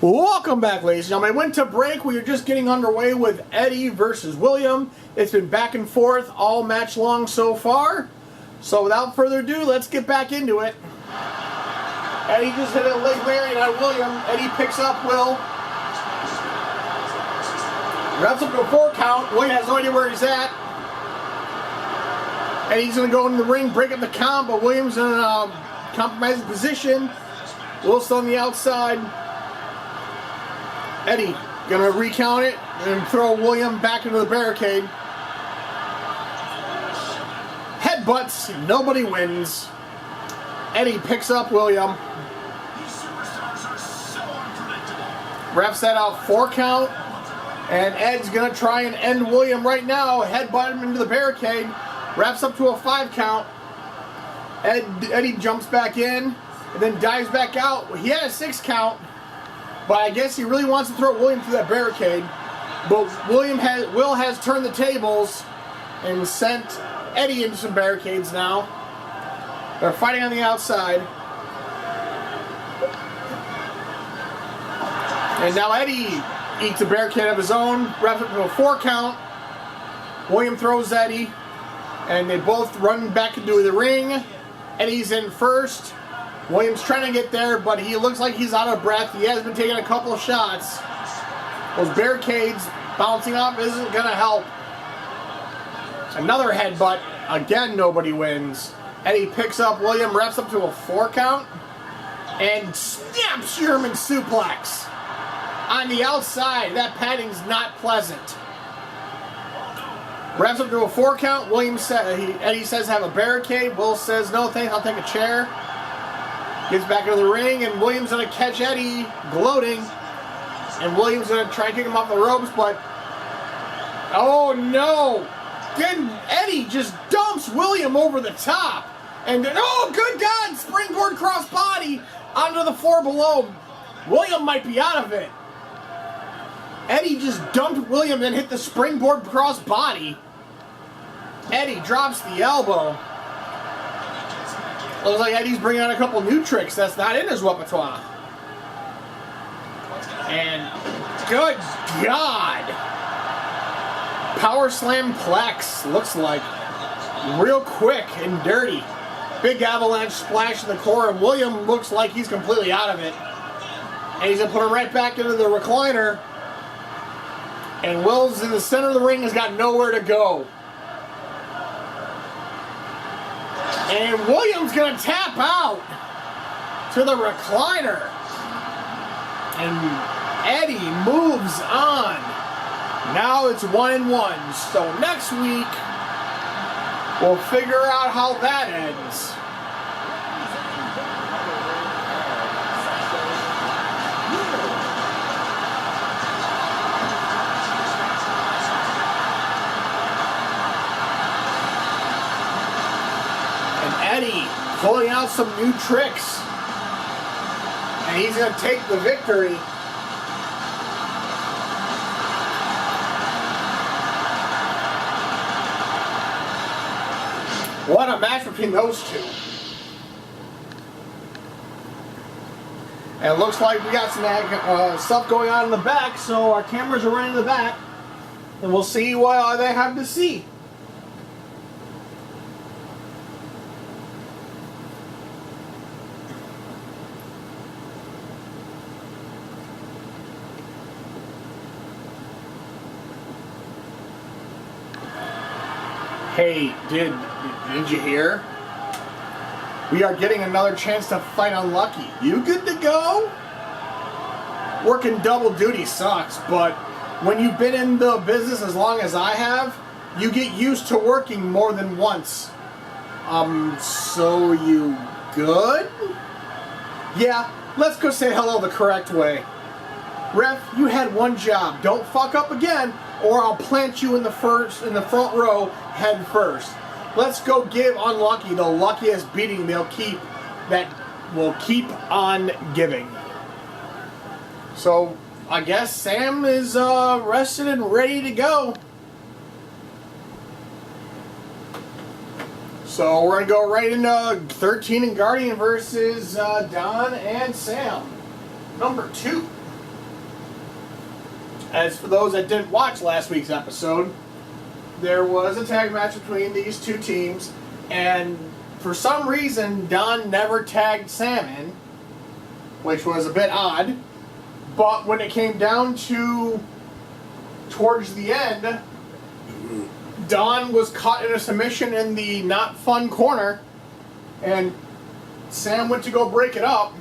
Welcome back, ladies and gentlemen. I went to break. We were just getting underway with Eddie versus William. It's been back and forth all match long so far. So without further ado, let's get back into it. Eddie just hit a leg lariat on William. Eddie picks up Will. Wraps up to a 4 count. William has no idea where he's at. Eddie's going to go into the ring, break up the count, but William's in a compromising position. Will's still on the outside. Eddie gonna recount it and throw William back into the barricade. Headbutts, nobody wins. Eddie picks up William. Wraps that out, 4 count. And Ed's gonna try and end William right now. Headbutt him into the barricade. Wraps up to a 5 count. Eddie jumps back in and then dives back out. He had a 6 count. But I guess he really wants to throw William through that barricade. But Will has turned the tables and sent Eddie into some barricades now. They're fighting on the outside. And now Eddie eats a barricade of his own, wraps up to a 4 count. William throws Eddie, and they both run back into the ring. Eddie's in first. William's trying to get there, but he looks like he's out of breath. He has been taking a couple of shots. Those barricades bouncing off isn't going to help. Another headbutt. Again, nobody wins. Eddie picks up William, wraps up to a 4 count, and snaps German suplex. On the outside, that padding's not pleasant. Wraps up to a 4 count. Eddie says have a barricade. Will says no thanks, I'll take a chair. Gets back into the ring, and William's going to catch Eddie gloating. And William's going to try and kick him off the ropes, but... oh, no! Eddie just dumps William over the top. And, oh, good God! Springboard crossbody onto the floor below. William might be out of it. Eddie just dumped William and hit the springboard crossbody. Eddie drops the elbow. Looks like Eddie's bringing out a couple new tricks that's not in his repertoire. And good God! Power slam plex, looks like. Real quick and dirty. Big avalanche splash in the core, and William looks like he's completely out of it. And he's going to put him right back into the recliner. And Will's in the center of the ring, has got nowhere to go. And William's going to tap out to the recliner. And Eddie moves on. Now it's 1-1. So next week, we'll figure out how that ends. Eddie pulling out some new tricks, and he's going to take the victory. What a match between those two. And it looks like we got some stuff going on in the back, so our cameras are running in the back, and we'll see what they have to see. Hey, did you hear? We are getting another chance to fight Unlucky. You good to go? Working double duty sucks, but when you've been in the business as long as I have, you get used to working more than once. So you good? Yeah, let's go say hello the correct way. Ref, you had one job. Don't fuck up again, or I'll plant you in the front row head first. Let's go give Unlucky the luckiest beating that will keep on giving. So I guess Sam is rested and ready to go. So we're going to go right into 13 and Guardian versus Don and Sam. Number 2. as for those that didn't watch last week's episode, there was a tag match between these two teams, and for some reason, Don never tagged Sam in, which was a bit odd. But when it came down to towards the end, Don was caught in a submission in the not fun corner, and Sam went to go break it up.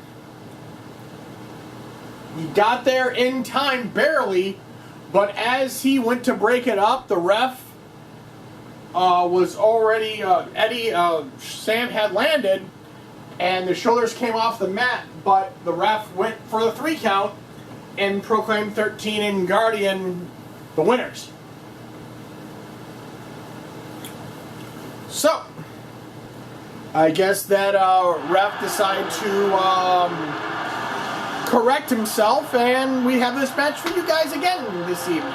He got there in time, barely, but as he went to break it up, the ref was already, Sam had landed, and the shoulders came off the mat, but the ref went for the 3 count and proclaimed 13 and Guardian the winners. So, I guess that ref decided to correct himself, and we have this match for you guys again this evening.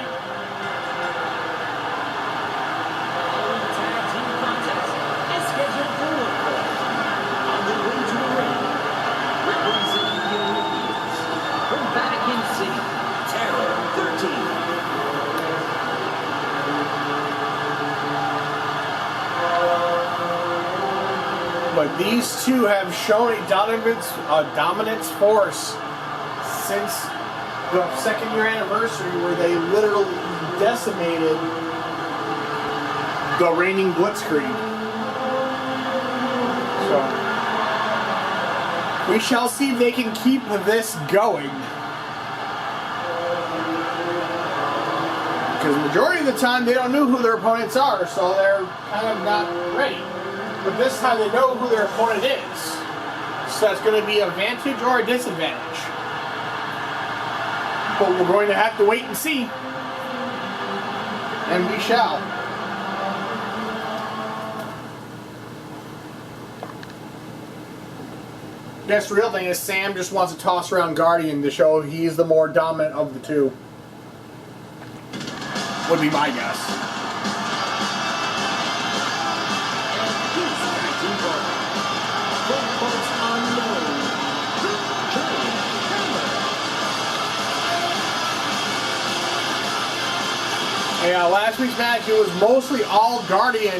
But these two have shown a dominance force since the 2nd year anniversary, where they literally decimated the reigning Blitzkrieg. So we shall see if they can keep this going. Because the majority of the time they don't know who their opponents are, so they're kind of not ready. But this time they know who their opponent is. So that's going to be an advantage or a disadvantage. But we're going to have to wait and see. And we shall. I guess the real thing is Sam just wants to toss around Guardian to show he's the more dominant of the two. Would be my guess. Yeah, last week's match, it was mostly all Guardian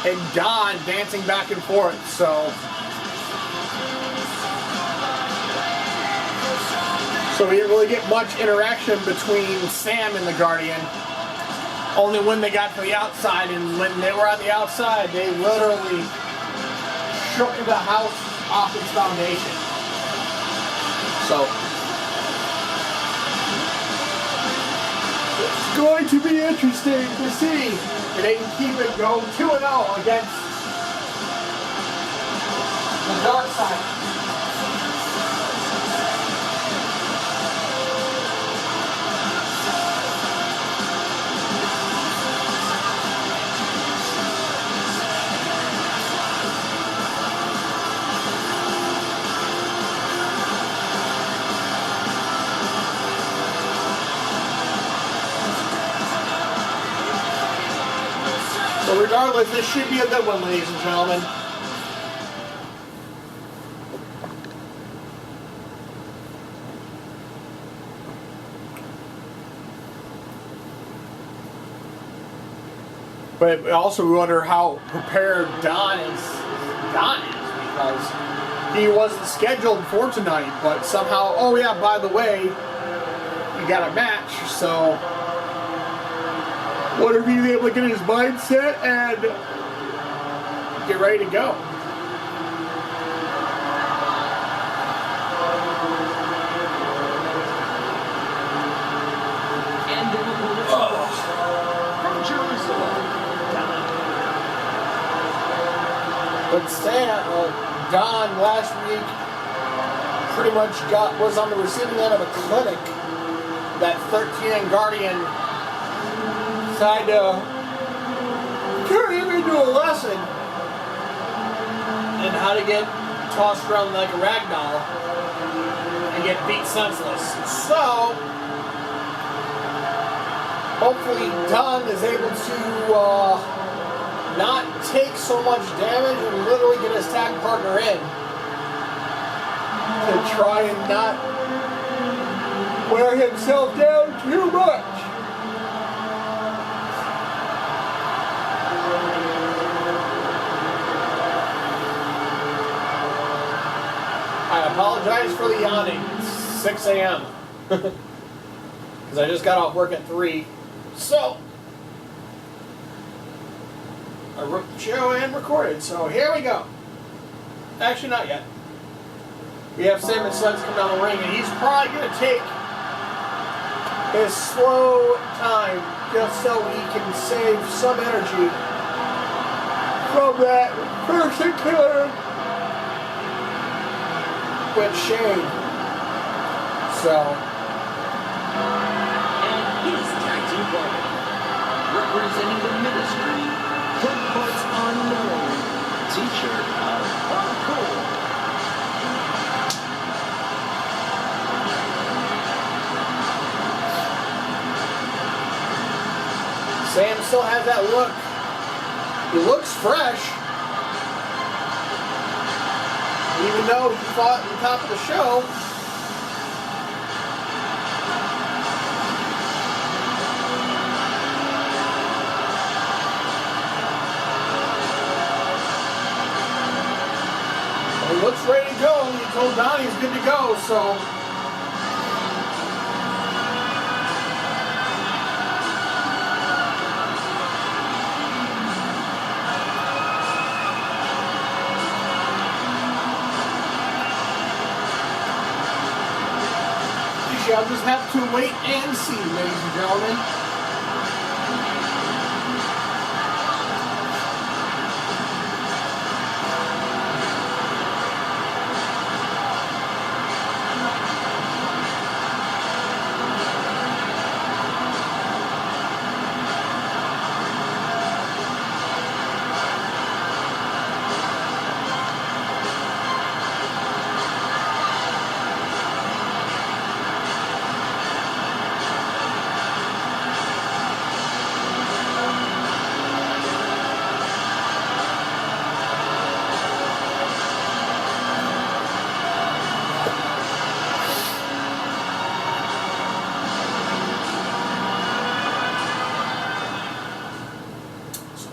and Don dancing back and forth, so we didn't really get much interaction between Sam and the Guardian. Only when they got to the outside, and when they were on the outside, they literally shook the house off its foundation. So it's going to be interesting to see if they can keep it going 2-0 against the dark side. So regardless, this should be a good one, ladies and gentlemen. But also we wonder how prepared Don is because he wasn't scheduled for tonight, but somehow, oh yeah, by the way, you got a match, so wonder if he's able to get his mindset and get ready to go. And from Jerusalem, but Don last week pretty much was on the receiving end of a clinic that 13 Guardian decided to turn him into a lesson in how to get tossed around like a rag doll and get beat senseless. So hopefully Don is able to not take so much damage and literally get his tag partner in to try and not wear himself down too much. I apologize for the yawning. It's 6 a.m. Because I just got off work at 3. So, I wrote the show and recorded. So, here we go. Actually, not yet. We have Sam and Sons come down the ring, and he's probably going to take his slow time just so he can save some energy from that first encounter with Shane. So. And his tag team partner, representing the ministry, Hook Parts Unknown, t-shirt of Hardcore. Sam still has that look. He looks fresh. Even though he fought at the top of the show. He looks ready to go. He told Donnie he's good to go, so. I'll just have to wait and see, ladies and gentlemen.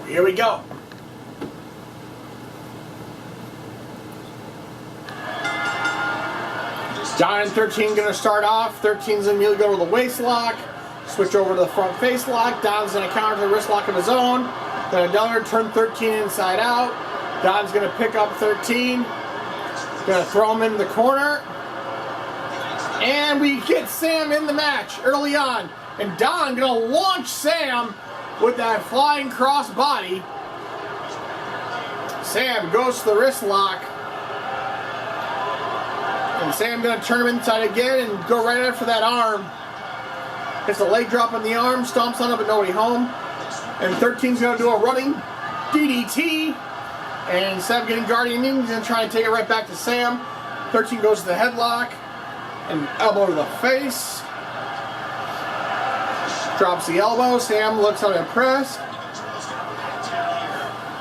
Here we go. Don and 13 going to start off. 13's immediately go to the waist lock. Switch over to the front face lock. Don's going to counter the wrist lock of his own. Then another turn 13 inside out. Don's going to pick up 13. Going to throw him in the corner. And we get Sam in the match early on. And Don going to launch Sam with that flying cross body. Sam goes to the wrist lock. And Sam gonna turn him inside again and go right after that arm. Gets a leg drop on the arm, stomps on it, but nobody home. And 13's gonna do a running DDT. And instead of getting Guardian in, he's gonna try and take it right back to Sam. 13 goes to the headlock and elbow to the face. Drops the elbow. Sam looks unimpressed.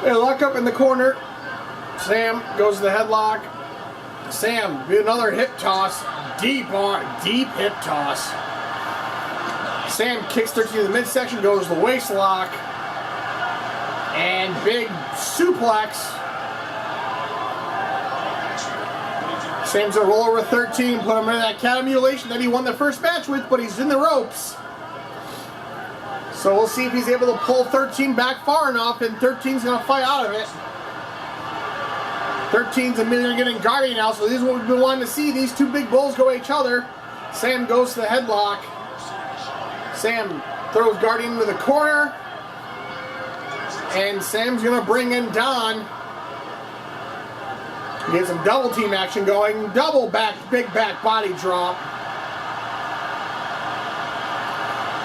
They lock up in the corner. Sam goes to the headlock. Sam, do another hip toss. Deep hip toss. Sam kicks 13 to the midsection, goes to the waist lock. And big suplex. Sam's gonna roll over 13, put him in that cat mutilation that he won the first match with, but he's in the ropes. So we'll see if he's able to pull 13 back far enough, and 13's going to fight out of it. 13's immediately getting Guardian now, so this is what we've been wanting to see. These two big bulls go at each other. Sam goes to the headlock. Sam throws Guardian into the corner. And Sam's going to bring in Don. He gets some double team action going. Double back, big back body drop.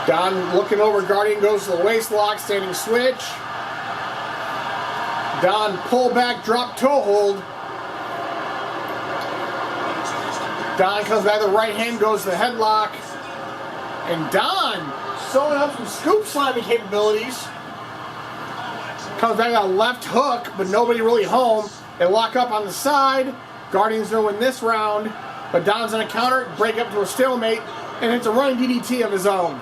Don looking over, Guardian goes to the waist lock, standing switch. Don pull back, drop toe hold. Don comes back, the right hand goes to the headlock. And Don showing up some scoop slamming capabilities. Comes back with a left hook, but nobody really home. They lock up on the side. Guardian's gonna win this round, but Don's gonna counter, break up to a stalemate. and it's a running DDT of his own.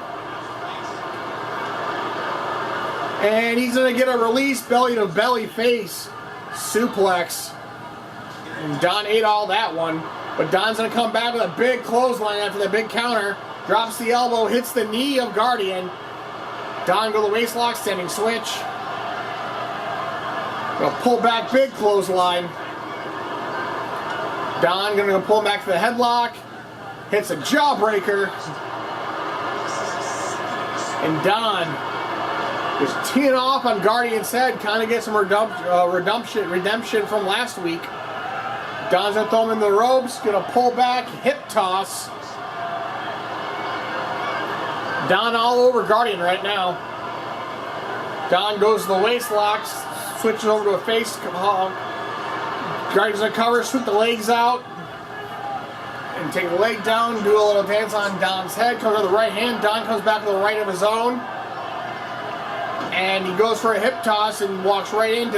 And he's going to get a release belly-to-belly face suplex. And Don ate all that one. But Don's going to come back with a big clothesline after that big counter. Drops the elbow, hits the knee of Guardian. Don go to the waist lock, standing switch. Gonna pull back, big clothesline. Don gonna pull him back to the headlock. Hits a jawbreaker. And Don is teeing off on Guardian's head. Kind of gets some redemption from last week. Don's gonna throw him in the ropes. Gonna pull back, hip toss. Don all over Guardian right now. Don goes to the waist locks, switches over to a face hog. Guardian's gonna cover, sweep the legs out, and take the leg down, do a little dance on Don's head, comes to the right hand. Don comes back to the right of his own. And he goes for a hip toss and walks right into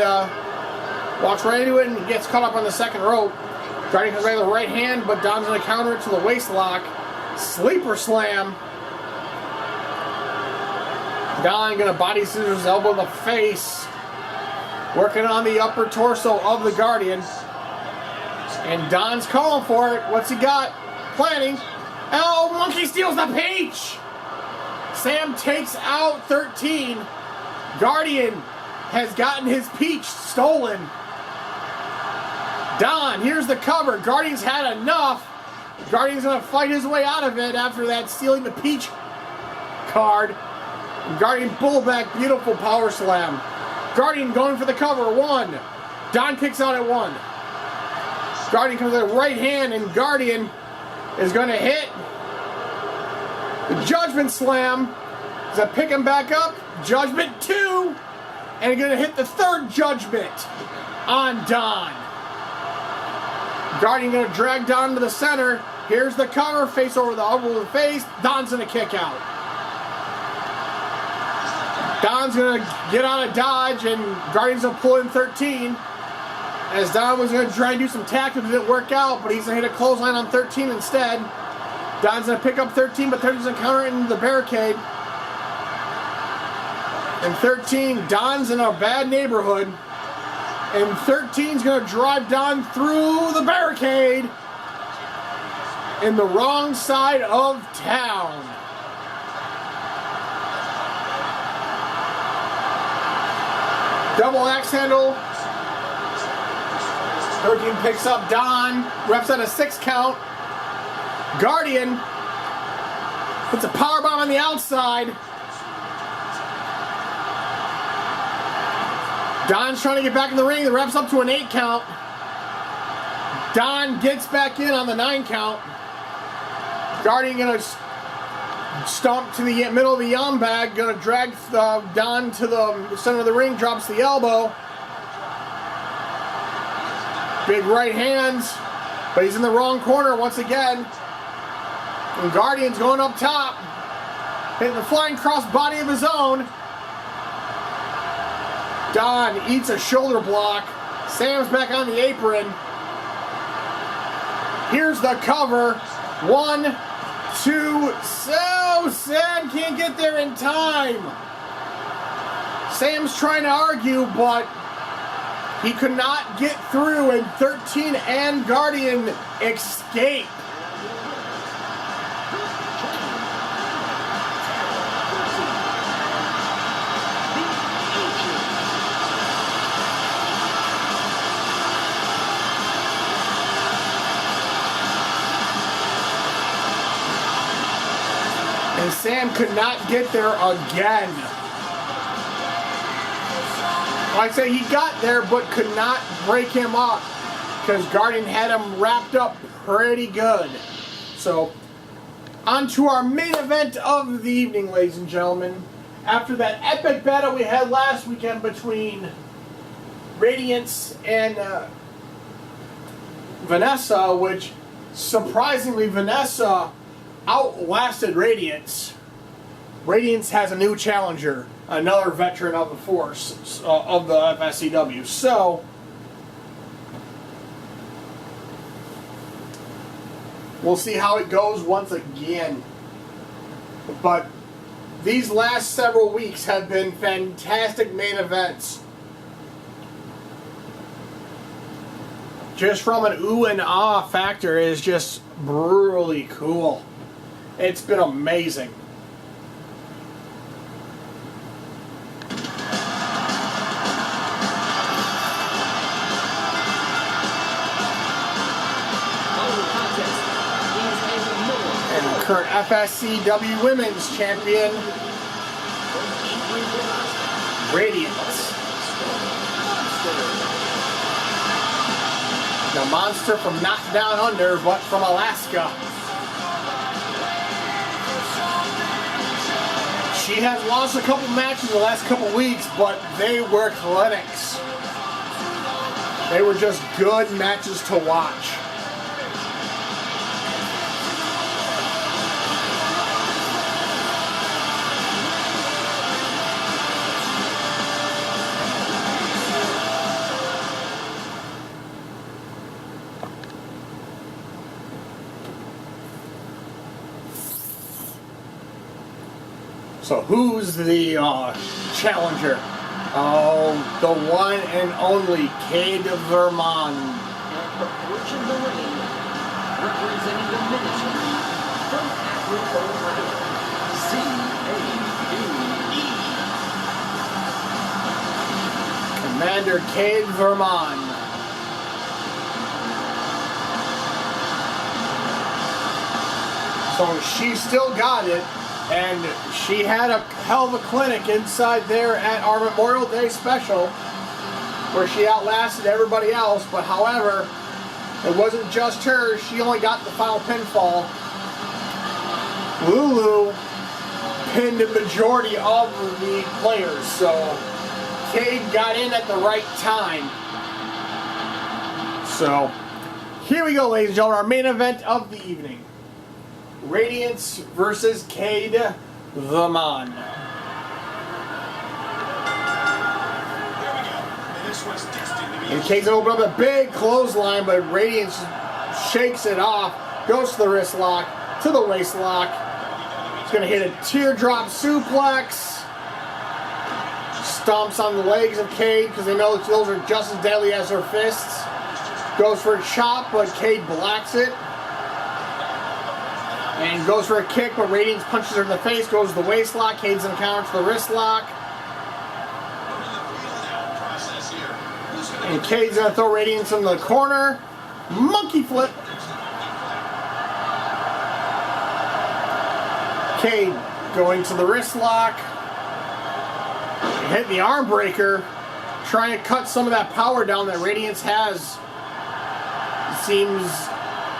it and gets caught up on the second rope. Guardian comes back to the right hand, but Don's gonna counter it to the waist lock. Sleeper slam. Don gonna body scissors, elbow in the face. Working on the upper torso of the Guardian. And Don's calling for it. What's he got? Planning. Oh, Monkey steals the peach! Sam takes out 13. Guardian has gotten his peach stolen. Don, here's the cover. Guardian's had enough. Guardian's gonna fight his way out of it after that stealing the peach card. Guardian bullback, beautiful power slam. Guardian going for the cover, 1. Don kicks out at 1. Guardian comes with a right hand, and Guardian is going to hit the Judgment Slam. He's going to pick him back up. Judgment 2. And he's going to hit the third Judgment on Don. Guardian going to drag Don to the center. Here's the cover, face over the face. Don's going to kick out. Don's going to get out of dodge, and Guardian's going to pull in 13. As Don was going to try and do some tactics, it didn't work out, but he's going to hit a clothesline on 13 instead. Don's going to pick up 13, but 13's going to counter it into the barricade. And 13, Don's in a bad neighborhood. And 13's going to drive Don through the barricade in the wrong side of town. Double axe handle. 13 picks up Don. Reps at a 6 count. Guardian puts a powerbomb on the outside. Don's trying to get back in the ring. The ref's up to an 8 count. Don gets back in on the 9 count. Guardian gonna stomp to the middle of the yum bag, gonna drag Don to the center of the ring, drops the elbow. Big right hands, but he's in the wrong corner once again. And Guardian's going up top, hitting the flying cross body of his own. Don eats a shoulder block. Sam's back on the apron. Here's the cover. 1, 2, so Sam can't get there in time. Sam's trying to argue, but he could not get through, and 13 and Guardian escape. And Sam could not get there again. Like I say, he got there but could not break him up because Guardian had him wrapped up pretty good. So, on to our main event of the evening, ladies and gentlemen. After that epic battle we had last weekend between Radiance and Vanessa, which surprisingly Vanessa outlasted Radiance. Radiance has a new challenger, another veteran of the force of the FSCW. So we'll see how it goes once again. But these last several weeks have been fantastic main events. Just from an ooh and ah factor is just brutally cool. It's been amazing. And current FSCW Women's Champion, Radiance. The monster from not down under, but from Alaska. She has lost a couple matches the last couple weeks, but they were clinics. They were just good matches to watch. So who's the challenger? Oh, the one and only Cade Vermon. Approaching the ring, representing the ministry from Akron, Ohio, CADE. Commander Cade Vermon. So she still got it. And she had a hell of a clinic inside there at our Memorial Day special where she outlasted everybody else. But however, it wasn't just her. She only got the final pinfall. Lulu pinned the majority of the players. So Cade got in at the right time. So here we go, ladies and gentlemen. Our main event of the evening. Radiance versus Cade Vermon. And Cade's gonna open up a big clothesline, but Radiance shakes it off, goes to the wrist lock, to the waist lock. He's gonna hit a teardrop suplex. Stomps on the legs of Cade because they know those are just as deadly as her fists. Goes for a chop, but Cade blocks it. And goes for a kick, but Radiance punches her in the face, goes to the waist lock. Cade's in counter to the wrist lock. And Cade's going to throw Radiance in the corner. Monkey flip. Cade going to the wrist lock. Hit the arm breaker. Trying to cut some of that power down that Radiance has. It seems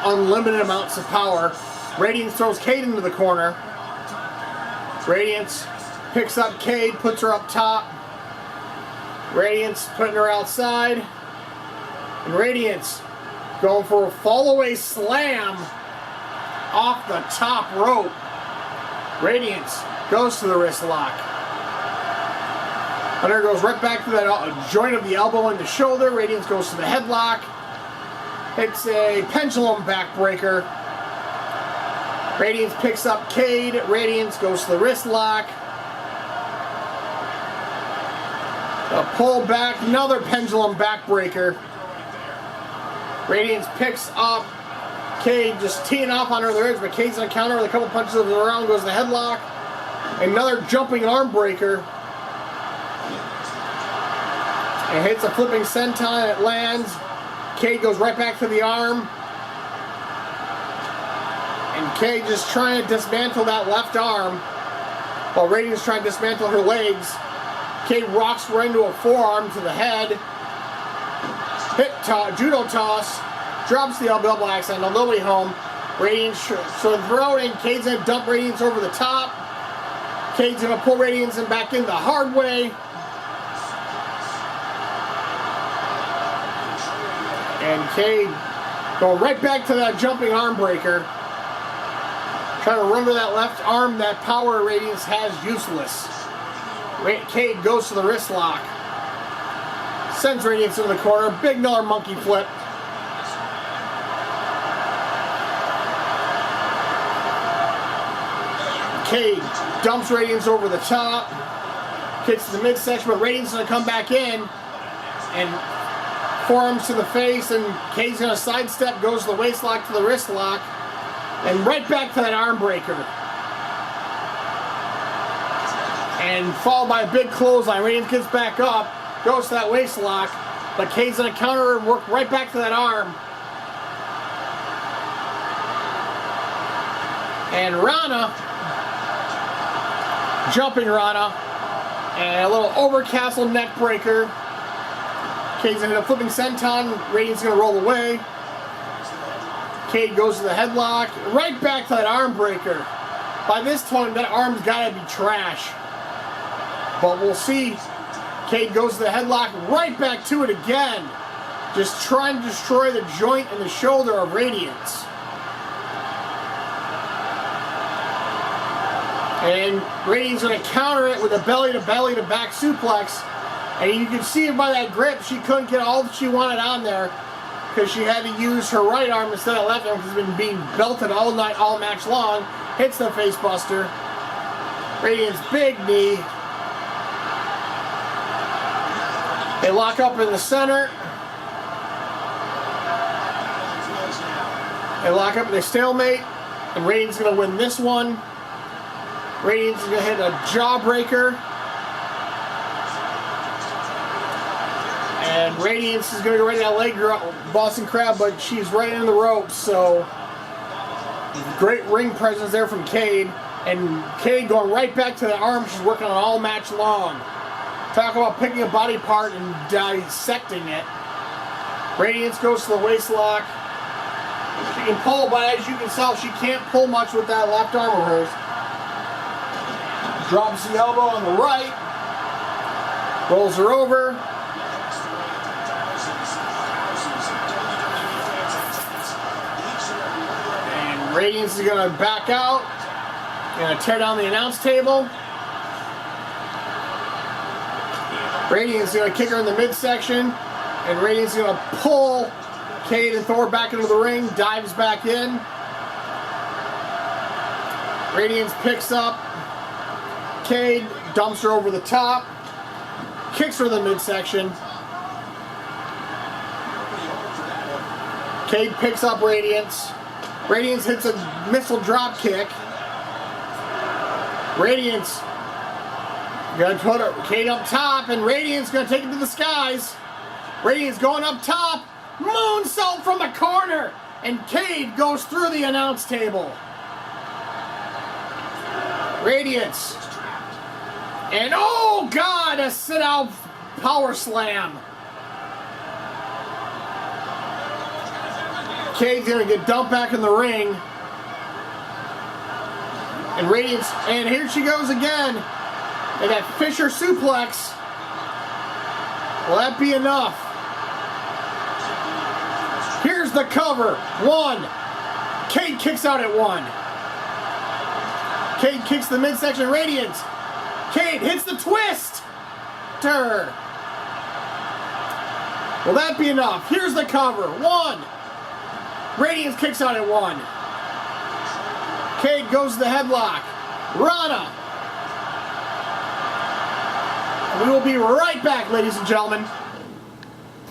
unlimited amounts of power. Radiance throws Cade into the corner. Radiance picks up Cade, puts her up top. Radiance putting her outside. And Radiance going for a fall-away slam off the top rope. Radiance goes to the wrist lock. Hunter goes right back to that joint of the elbow and the shoulder. Radiance goes to the headlock. It's a pendulum backbreaker. Radiance picks up Cade. Radiance goes to the wrist lock. A pull back, another pendulum backbreaker. Radiance picks up Cade, just teeing off on her the edge, but Cade's on counter with a couple punches of the round, goes to the headlock. Another jumping arm breaker. And hits a flipping senton, it lands. Cade goes right back to the arm. And Cade just trying to dismantle that left arm while Radiance trying to dismantle her legs. Cade rocks right into a forearm to the head. Hit judo toss. Drops the elbow accent on the way home. Radiance so throwing. Cade's going to dump Radiance over the top. Cade's going to pull Radiance back in the hard way. And Cade going right back to that jumping arm breaker. Trying to render that left arm that Power Radiance has useless. Cade goes to the wrist lock. Sends Radiance into the corner. Big Miller monkey flip. Cade dumps Radiance over the top, kicks to the midsection, but Radiance is going to come back in and forearms to the face, and Cade's going to sidestep, goes to the waist lock to the wrist lock, and right back to that arm breaker. And followed by a big clothesline. Radiance gets back up, goes to that waist lock, but Cade's going to counter and work right back to that arm. And Rana, jumping Rana, and a little overcastle neck breaker. Cade's going to hit a flipping senton. Radiant's going to roll away. Cade goes to the headlock, right back to that arm breaker. By this time, that arm's got to be trash. But we'll see. Cade goes to the headlock, right back to it again. Just trying to destroy the joint and the shoulder of Radiance. And Radiance going to counter it with a belly-to-belly to back suplex. And you can see by that grip, she couldn't get all that she wanted on there because she had to use her right arm instead of left arm because it's been being belted all night, all match long. Hits the face buster. Radiance big knee. They lock up in the center. They lock up in a stalemate. And Radiance is going to win this one. Radiance is going to hit a jawbreaker. And Radiance is going to go right to that leg drop, Boston Crab, but she's right in the ropes, so great ring presence there from Cade. And Cade going right back to the arm she's working on all match long. Talk about picking a body part and dissecting it. Radiance goes to the waist lock. She can pull, but as you can tell, she can't pull much with that left arm of hers. Drops the elbow on the right. Rolls her over. And Radiance is going to back out. Going to tear down the announce table. Radiance is going to kick her in the midsection. And Radiance is going to pull Cade and throw her back into the ring. Dives back in. Radiance picks up Cade, dumps her over the top, kicks her in the midsection. Cade picks up Radiance. Radiance hits a missile drop kick. Radiance gonna put her, Cade up top, and Radiance gonna take it to the skies. Radiance going up top, moonsault from the corner, and Cade goes through the announce table. Radiance. And oh God, a sit-out power slam. Cade's gonna get dumped back in the ring. And Radiance, and here she goes again. And that Fisher suplex. Will that be enough? Here's the cover. 1. Cade kicks out at 1. Cade kicks the midsection. Radiance. Cade hits the twist. Will that be enough? Here's the cover. 1. Radiance kicks out at 1. Cade goes to the headlock. Rana. We will be right back, ladies and gentlemen.